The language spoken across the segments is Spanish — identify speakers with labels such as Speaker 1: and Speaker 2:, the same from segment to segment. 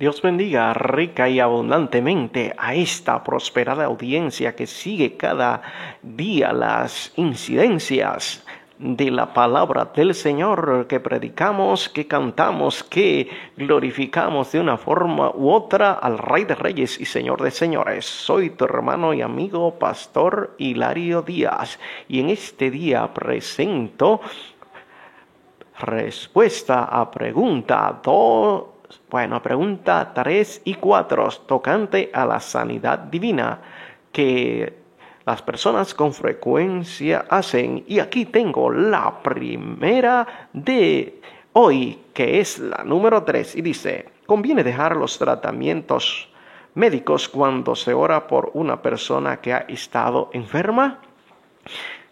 Speaker 1: Dios bendiga rica y abundantemente a esta prosperada audiencia que sigue cada día las incidencias de la palabra del Señor que predicamos, que cantamos, que glorificamos de una forma u otra al Rey de Reyes y Señor de Señores. Soy tu hermano y amigo Pastor Hilario Díaz y en este día presento respuesta a pregunta 3 y 4 tocante a la sanidad divina que las personas con frecuencia hacen. Y aquí tengo la primera de hoy, que es la número 3, y dice: ¿conviene dejar los tratamientos médicos cuando se ora por una persona que ha estado enferma?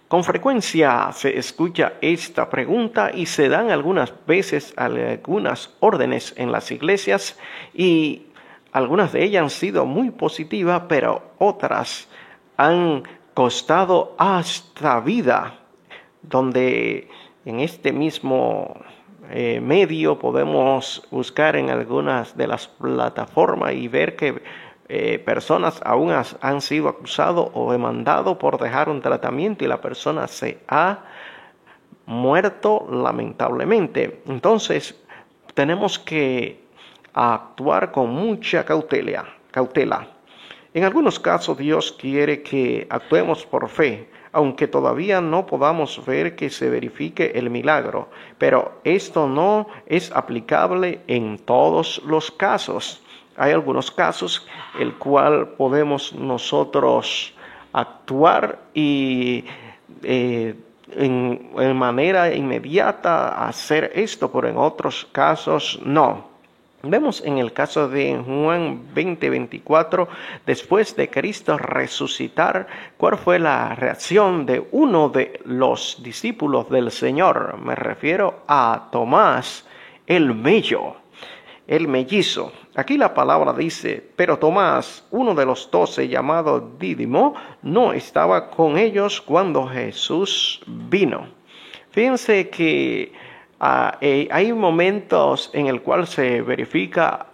Speaker 1: Con frecuencia se escucha esta pregunta y se dan algunas veces algunas órdenes en las iglesias y algunas de ellas han sido muy positivas, pero otras han costado hasta vida, donde en este mismo medio podemos buscar en algunas de las plataformas y ver que personas aún han sido acusados o demandados por dejar un tratamiento y la persona se ha muerto lamentablemente. Entonces tenemos que actuar con mucha cautela. En algunos casos Dios quiere que actuemos por fe, aunque todavía no podamos ver que se verifique el milagro, pero esto no es aplicable en todos los casos. Hay algunos casos el cual podemos nosotros actuar y en manera inmediata hacer esto, pero en otros casos no. Vemos en el caso de Juan 20:24, después de Cristo resucitar, ¿cuál fue la reacción de uno de los discípulos del Señor? Me refiero a Tomás, el mellizo. Aquí la palabra dice: pero Tomás, uno de los 12, llamado Dídimo, no estaba con ellos cuando Jesús vino. Fíjense que hay momentos en el cual se verifica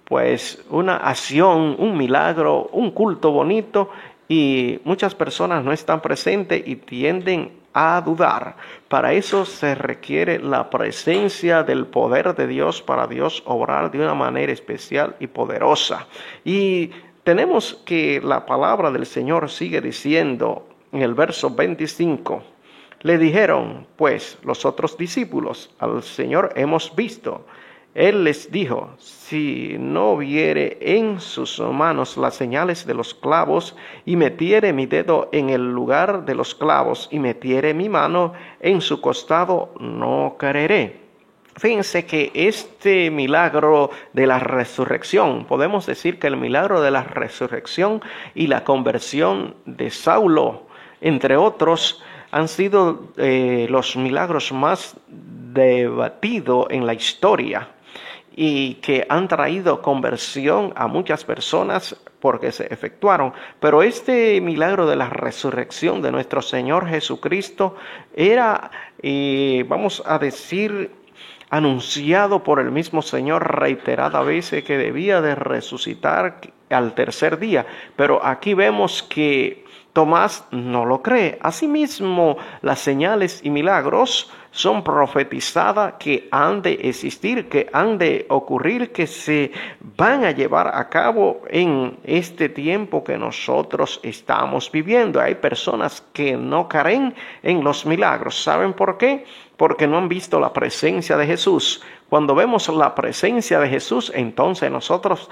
Speaker 1: pues una acción, un milagro, un culto bonito, y muchas personas no están presentes y tienden a dudar. Para eso se requiere la presencia del poder de Dios, para Dios obrar de una manera especial y poderosa. Y tenemos que la palabra del Señor sigue diciendo en el verso 25: le dijeron pues los otros discípulos: al Señor hemos visto. Él les dijo: si no viere en sus manos las señales de los clavos, y metiere mi dedo en el lugar de los clavos, y metiere mi mano en su costado, no creeré. Fíjense que este milagro de la resurrección, podemos decir que el milagro de la resurrección y la conversión de Saulo, entre otros, han sido los milagros más debatidos en la historia, y que han traído conversión a muchas personas porque se efectuaron. Pero este milagro de la resurrección de nuestro Señor Jesucristo era, vamos a decir, anunciado por el mismo Señor reiteradas veces, que debía de resucitar al tercer día. Pero aquí vemos que Tomás no lo cree. Asimismo, las señales y milagros son profetizadas que han de existir, que han de ocurrir, que se van a llevar a cabo en este tiempo que nosotros estamos viviendo. Hay personas que no creen en los milagros. ¿Saben por qué? Porque no han visto la presencia de Jesús. Cuando vemos la presencia de Jesús, entonces nosotros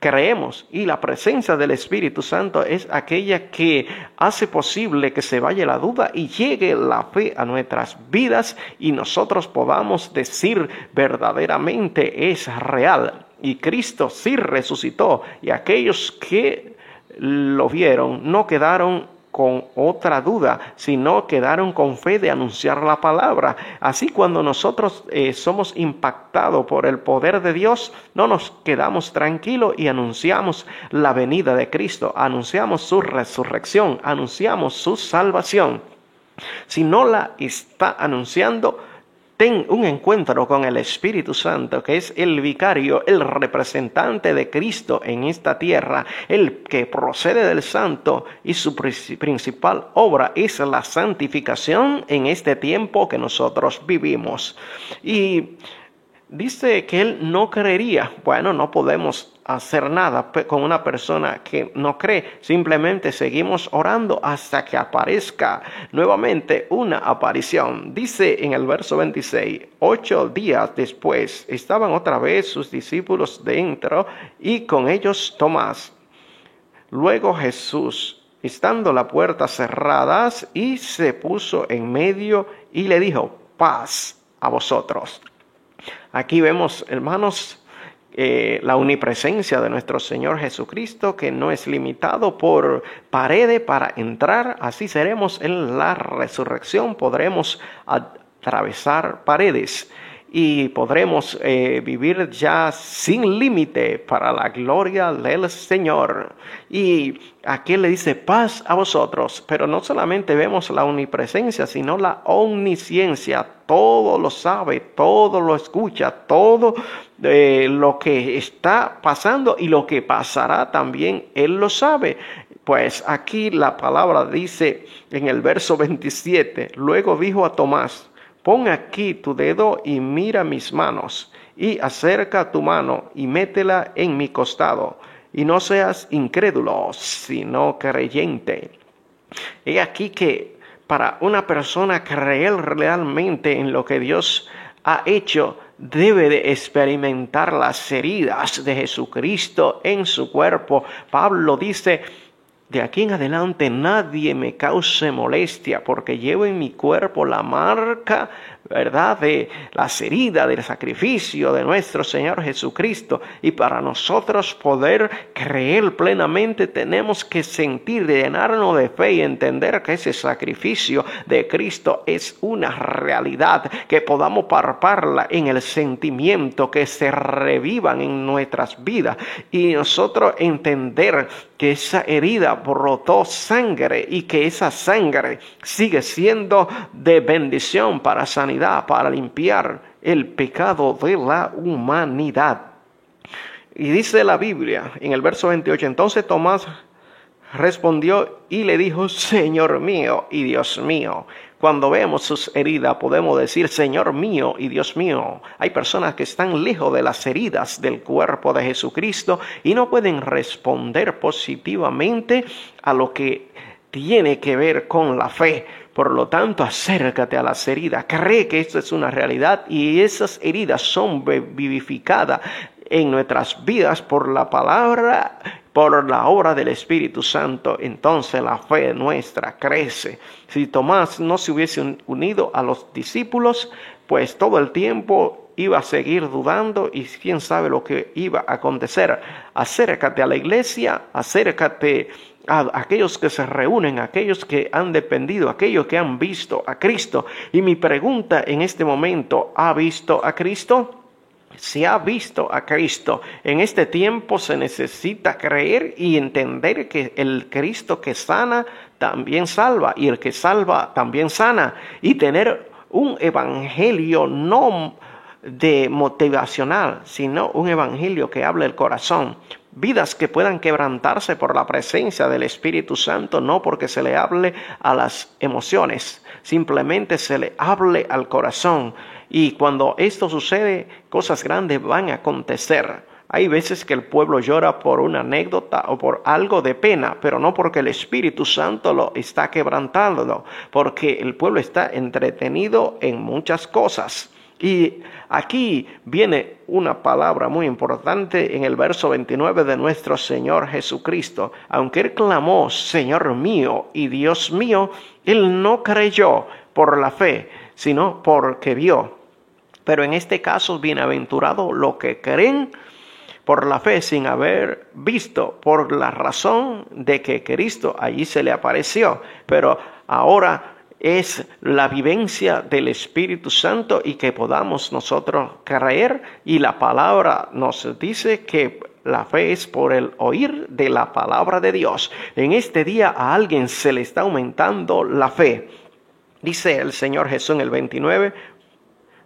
Speaker 1: creemos, y la presencia del Espíritu Santo es aquella que hace posible que se vaya la duda y llegue la fe a nuestras vidas y nosotros podamos decir verdaderamente es real y Cristo sí resucitó, y aquellos que lo vieron no quedaron con otra duda, sino quedaron con fe de anunciar la palabra. Así, cuando nosotros somos impactados por el poder de Dios, no nos quedamos tranquilos y anunciamos la venida de Cristo, anunciamos su resurrección, anunciamos su salvación. Si no la está anunciando, ten un encuentro con el Espíritu Santo, que es el vicario, el representante de Cristo en esta tierra, el que procede del Santo, y su principal obra es la santificación en este tiempo que nosotros vivimos. Y dice que él no creería. Bueno, no podemos hacer nada con una persona que no cree. Simplemente seguimos orando hasta que aparezca nuevamente una aparición. Dice en el verso 26, 8 días después estaban otra vez sus discípulos dentro y con ellos Tomás. Luego Jesús, estando las puertas cerradas, y se puso en medio y le dijo: paz a vosotros. Aquí vemos, hermanos, la omnipresencia de nuestro Señor Jesucristo, que no es limitado por paredes para entrar. Así seremos en la resurrección, podremos atravesar paredes y podremos vivir ya sin límite para la gloria del Señor. Y aquí le dice: paz a vosotros. Pero no solamente vemos la omnipresencia, sino la omnisciencia. Todo lo sabe, todo lo escucha, todo lo que está pasando y lo que pasará también Él lo sabe. Pues aquí la palabra dice en el verso 27, luego dijo a Tomás: pon aquí tu dedo y mira mis manos, y acerca tu mano y métela en mi costado, y no seas incrédulo, sino creyente. He aquí que para una persona creer realmente en lo que Dios ha hecho, debe de experimentar las heridas de Jesucristo en su cuerpo. Pablo dice: de aquí en adelante nadie me cause molestia, porque llevo en mi cuerpo la marca, ¿verdad?, de las heridas del sacrificio de nuestro Señor Jesucristo. Y para nosotros poder creer plenamente, tenemos que sentir, llenarnos de fe y entender que ese sacrificio de Cristo es una realidad, que podamos palparla en el sentimiento, que se revivan en nuestras vidas, y nosotros entender que esa herida brotó sangre y que esa sangre sigue siendo de bendición para sanidad, para limpiar el pecado de la humanidad. Y dice la Biblia en el verso 28, entonces Tomás respondió y le dijo: Señor mío y Dios mío. Cuando vemos sus heridas podemos decir: Señor mío y Dios mío. Hay personas que están lejos de las heridas del cuerpo de Jesucristo y no pueden responder positivamente a lo que tiene que ver con la fe. Por lo tanto, acércate a las heridas, cree que esto es una realidad, y esas heridas son vivificadas en nuestras vidas por la palabra, por la obra del Espíritu Santo. Entonces la fe nuestra crece. Si Tomás no se hubiese unido a los discípulos, pues todo el tiempo iba a seguir dudando, y quién sabe lo que iba a acontecer. Acércate a la iglesia, acércate a aquellos que se reúnen, aquellos que han dependido, aquellos que han visto a Cristo. Y mi pregunta en este momento: ¿ha visto a Cristo? Si ha visto a Cristo, en este tiempo se necesita creer y entender que el Cristo que sana también salva, y el que salva también sana, y tener un evangelio no de motivacional, sino un evangelio que hable el corazón. Vidas que puedan quebrantarse por la presencia del Espíritu Santo, no porque se le hable a las emociones, simplemente se le hable al corazón. Y cuando esto sucede, cosas grandes van a acontecer. Hay veces que el pueblo llora por una anécdota o por algo de pena, pero no porque el Espíritu Santo lo está quebrantando, porque el pueblo está entretenido en muchas cosas. Y aquí viene una palabra muy importante en el verso 29 de nuestro Señor Jesucristo. Aunque Él clamó: Señor mío y Dios mío, Él no creyó por la fe, sino porque vio. Pero en este caso, bienaventurado los que creen por la fe sin haber visto, por la razón de que Cristo allí se le apareció. Pero ahora es la vivencia del Espíritu Santo, y que podamos nosotros creer. Y la palabra nos dice que la fe es por el oír de la palabra de Dios. En este día a alguien se le está aumentando la fe. Dice el Señor Jesús en el 29,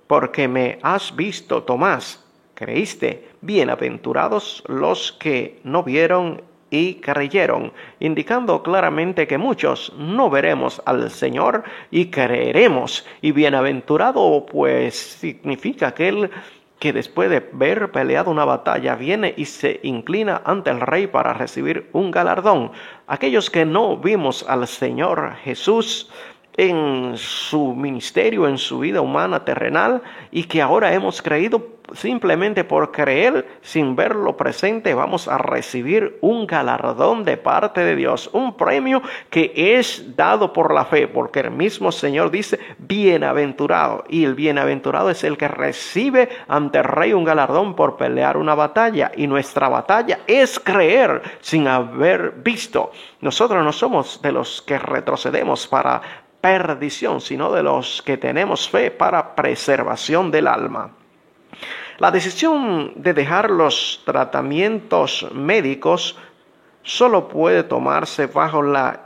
Speaker 1: porque me has visto, Tomás, creíste. Bienaventurados los que no vieron y creyeron, indicando claramente que muchos no veremos al Señor y creeremos. Y bienaventurado pues significa aquel que después de haber peleado una batalla viene y se inclina ante el Rey para recibir un galardón. Aquellos que no vimos al Señor Jesús en su ministerio, en su vida humana terrenal, y que ahora hemos creído, simplemente por creer sin verlo presente, vamos a recibir un galardón de parte de Dios, un premio que es dado por la fe, porque el mismo Señor dice bienaventurado, y el bienaventurado es el que recibe ante el Rey un galardón por pelear una batalla, y nuestra batalla es creer sin haber visto. Nosotros no somos de los que retrocedemos para perdición, sino de los que tenemos fe para preservación del alma. La decisión de dejar los tratamientos médicos solo puede tomarse bajo la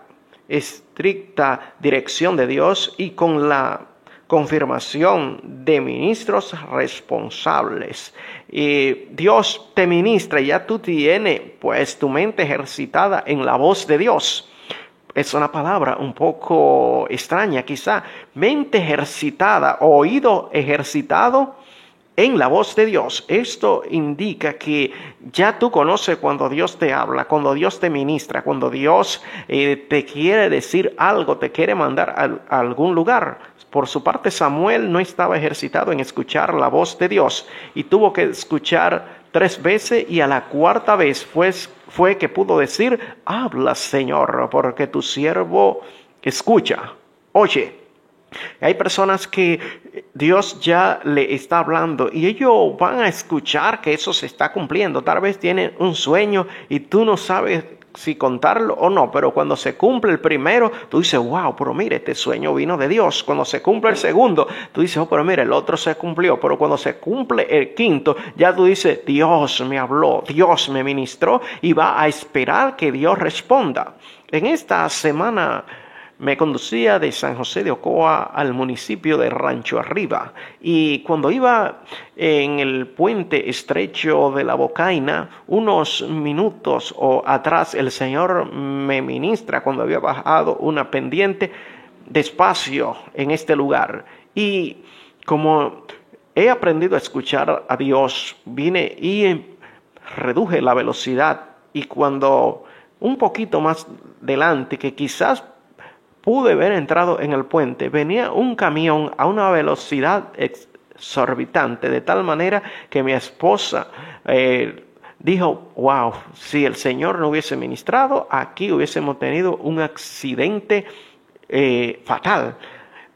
Speaker 1: estricta dirección de Dios y con la confirmación de ministros responsables. Dios te ministra y ya tú tienes pues tu mente ejercitada en la voz de Dios. Es una palabra un poco extraña quizá. Mente ejercitada, oído ejercitado en la voz de Dios. Esto indica que ya tú conoces cuando Dios te habla, cuando Dios te ministra, cuando Dios te quiere decir algo, te quiere mandar a algún lugar. Por su parte, Samuel no estaba ejercitado en escuchar la voz de Dios y tuvo que escuchar 3 veces, y a la 4ª vez fue que pudo decir: habla, Señor, porque tu siervo escucha. Oye, hay personas que Dios ya le está hablando y ellos van a escuchar que eso se está cumpliendo. Tal vez tienen un sueño y tú no sabes si contarlo o no, pero cuando se cumple el primero, tú dices: wow, pero mire, este sueño vino de Dios. Cuando se cumple el segundo, tú dices: oh, pero mire, el otro se cumplió. Pero cuando se cumple el 5º, ya tú dices: Dios me habló, Dios me ministró, y va a esperar que Dios responda. En esta semana me conducía de San José de Ocoa al municipio de Rancho Arriba, y cuando iba en el puente estrecho de la Bocaina, unos minutos atrás, el Señor me ministra cuando había bajado una pendiente despacio en este lugar. Y como he aprendido a escuchar a Dios, vine y reduje la velocidad, y cuando un poquito más delante, que quizás pude haber entrado en el puente, venía un camión a una velocidad exorbitante, de tal manera que mi esposa dijo: wow, si el Señor no hubiese ministrado, aquí hubiésemos tenido un accidente fatal.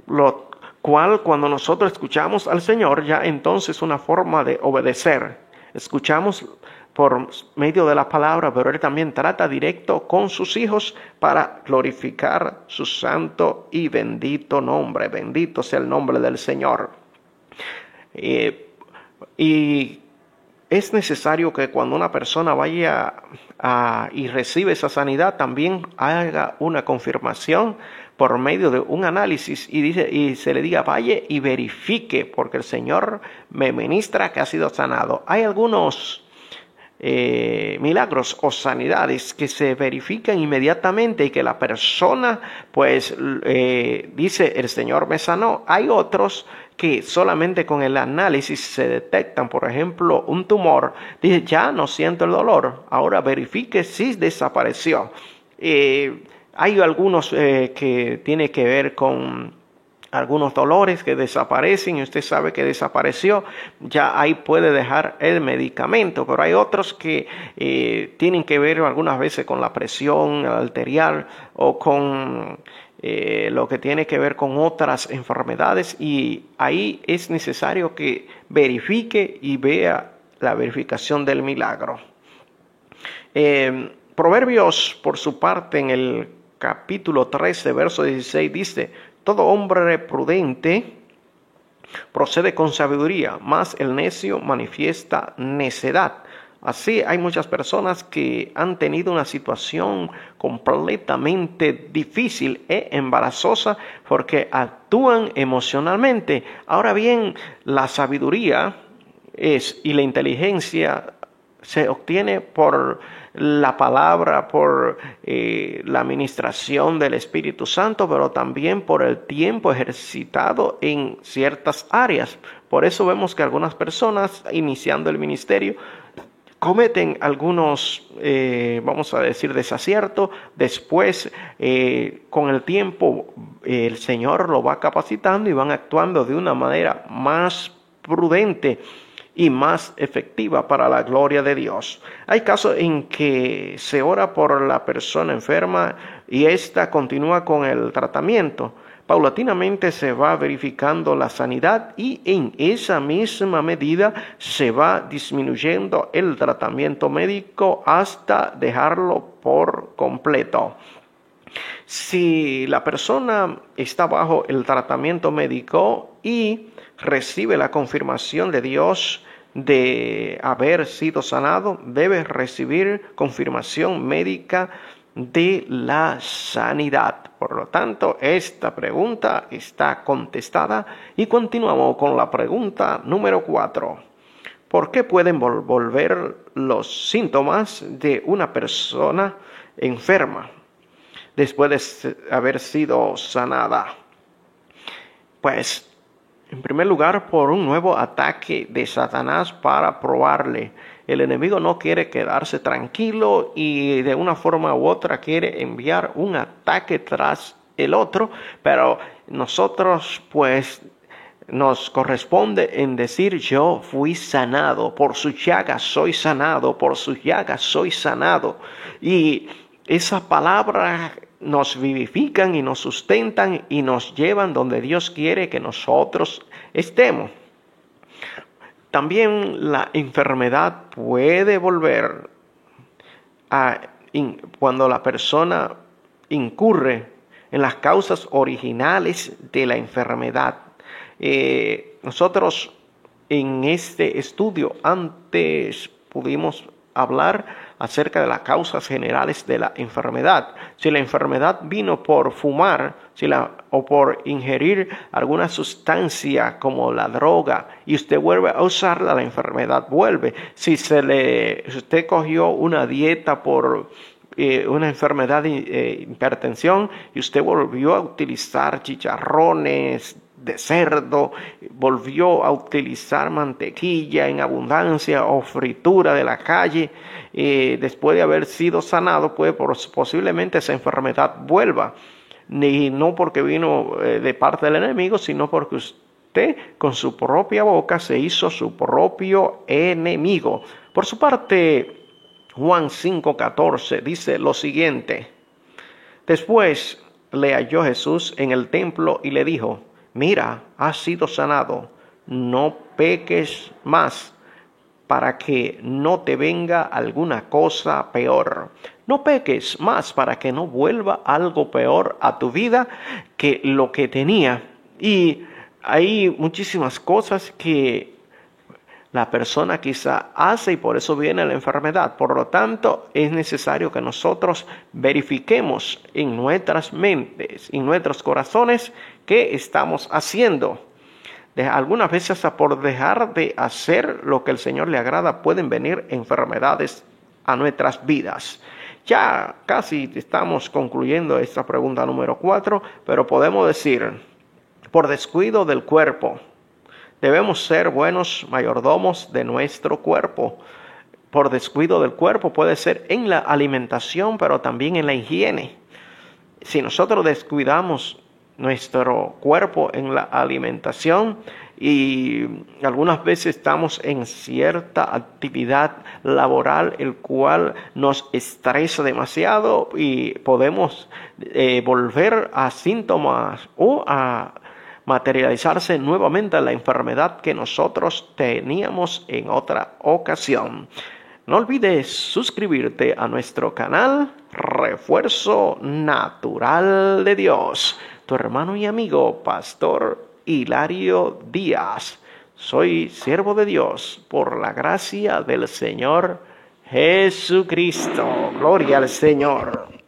Speaker 1: Lo cual, cuando nosotros escuchamos al Señor, ya entonces es una forma de obedecer. Escuchamos por medio de la palabra, pero Él también trata directo con sus hijos para glorificar su santo y bendito nombre. Bendito sea el nombre del Señor. Y es necesario que cuando una persona vaya y recibe esa sanidad, también haga una confirmación por medio de un análisis y se le diga: vaya y verifique, porque el Señor me ministra que ha sido sanado. Hay algunos milagros o sanidades que se verifican inmediatamente y que la persona pues dice: el Señor me sanó. Hay otros que solamente con el análisis se detectan. Por ejemplo, un tumor, dice: ya no siento el dolor, ahora verifique si desapareció. Hay algunos que tiene que ver con algunos dolores que desaparecen y usted sabe que desapareció, ya ahí puede dejar el medicamento. Pero hay otros que tienen que ver algunas veces con la presión arterial o con lo que tiene que ver con otras enfermedades, y ahí es necesario que verifique y vea la verificación del milagro. Proverbios, por su parte, en el capítulo 13, verso 16, dice: todo hombre prudente procede con sabiduría, mas el necio manifiesta necedad. Así hay muchas personas que han tenido una situación completamente difícil e embarazosa porque actúan emocionalmente. Ahora bien, la sabiduría y la inteligencia se obtiene por la palabra, por la administración del Espíritu Santo, pero también por el tiempo ejercitado en ciertas áreas. Por eso vemos que algunas personas, iniciando el ministerio, cometen algunos, vamos a decir, desaciertos. Después, con el tiempo, el Señor lo va capacitando y van actuando de una manera más prudente y más efectiva para la gloria de Dios. Hay casos en que se ora por la persona enferma y ésta continúa con el tratamiento. Paulatinamente se va verificando la sanidad y en esa misma medida se va disminuyendo el tratamiento médico hasta dejarlo por completo. Si la persona está bajo el tratamiento médico y recibe la confirmación de Dios de haber sido sanado, debe recibir confirmación médica de la sanidad. Por lo tanto, esta pregunta está contestada y continuamos con la pregunta número 4. ¿Por qué pueden volver los síntomas de una persona enferma después de haber sido sanada? Pues, en primer lugar, por un nuevo ataque de Satanás para probarle. El enemigo no quiere quedarse tranquilo y de una forma u otra quiere enviar un ataque tras el otro, pero nosotros pues nos corresponde en decir: yo fui sanado, por su llaga soy sanado, por su llaga soy sanado. Y esa palabra nos vivifican y nos sustentan y nos llevan donde Dios quiere que nosotros estemos. También la enfermedad puede volver cuando la persona incurre en las causas originales de la enfermedad. Nosotros en este estudio antes pudimos hablar acerca de las causas generales de la enfermedad. Si la enfermedad vino por fumar, o por ingerir alguna sustancia como la droga y usted vuelve a usarla, la enfermedad vuelve. Si usted cogió una dieta por una enfermedad de hipertensión y usted volvió a utilizar chicharrones de cerdo, volvió a utilizar mantequilla en abundancia o fritura de la calle, después de haber sido sanado, posiblemente esa enfermedad vuelva. Y no porque vino de parte del enemigo, sino porque usted con su propia boca se hizo su propio enemigo. Por su parte, Juan 5:14 dice lo siguiente: después le halló Jesús en el templo y le dijo: mira, has sido sanado, no peques más, para que no te venga alguna cosa peor. No peques más para que no vuelva algo peor a tu vida que lo que tenía. Y hay muchísimas cosas que la persona quizá hace y por eso viene la enfermedad. Por lo tanto, es necesario que nosotros verifiquemos en nuestras mentes, en nuestros corazones, qué estamos haciendo. Algunas veces hasta por dejar de hacer lo que el Señor le agrada pueden venir enfermedades a nuestras vidas. Ya casi estamos concluyendo esta pregunta número 4, pero podemos decir: por descuido del cuerpo. Debemos ser buenos mayordomos de nuestro cuerpo. Por descuido del cuerpo puede ser en la alimentación, pero también en la higiene. Si nosotros descuidamos nuestro cuerpo en la alimentación y algunas veces estamos en cierta actividad laboral el cual nos estresa demasiado y podemos volver a síntomas o a materializarse nuevamente la enfermedad que nosotros teníamos en otra ocasión. No olvides suscribirte a nuestro canal Refuerzo Natural de Dios. Tu hermano y amigo, Pastor Hilario Díaz. Soy siervo de Dios por la gracia del Señor. Jesucristo. Gloria al Señor.